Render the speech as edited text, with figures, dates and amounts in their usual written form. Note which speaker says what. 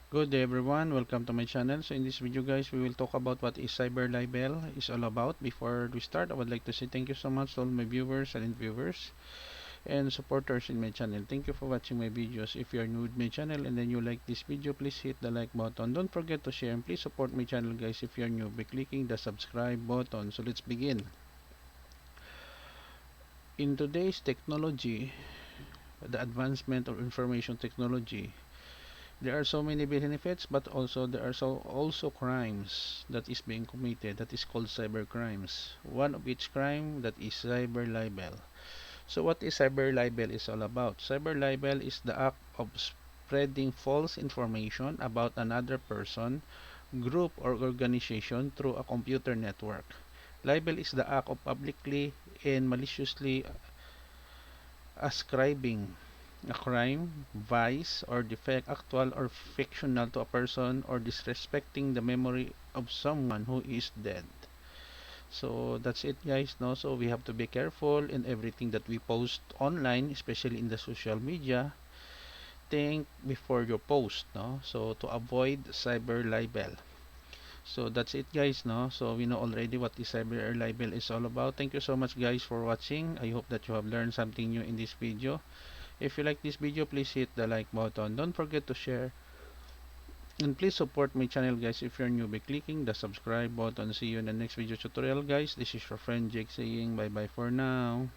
Speaker 1: Good day everyone, welcome to my channel. So in this video guys, we will talk about what is cyber libel is all about. Before we start, I would like to say thank you so much to all my viewers, silent viewers, and supporters in my channel. Thank you for watching my videos. If you are new with my channel and then you like this video, please hit the like button. Don't forget to share and please support my channel guys if you are new by clicking the subscribe button. So let's begin. In today's technology, the advancement of information technology, there are so many benefits, but also there are also crimes that is being committed that is called cyber crimes. One of each crime that is cyber libel. So what is cyber libel is all about? Cyber libel is the act of spreading false information about another person, group or organization through a computer network. Libel is the act of publicly and maliciously ascribing a crime, vice, or defect, actual or fictional, to a person or disrespecting the memory of someone who is dead. So that's it guys, no? So we have to be careful in everything that we post online, especially in the social media. Think before you post, no? So to avoid cyber libel. So that's it guys, no? So we know already what the cyber libel is all about. Thank you so much guys for watching. I hope that you have learned something new in this video. If you like this video, please hit the like button. Don't forget to share. And please support my channel guys if you're new by clicking the subscribe button. See you in the next video tutorial guys. This is your friend Jake saying bye bye for now.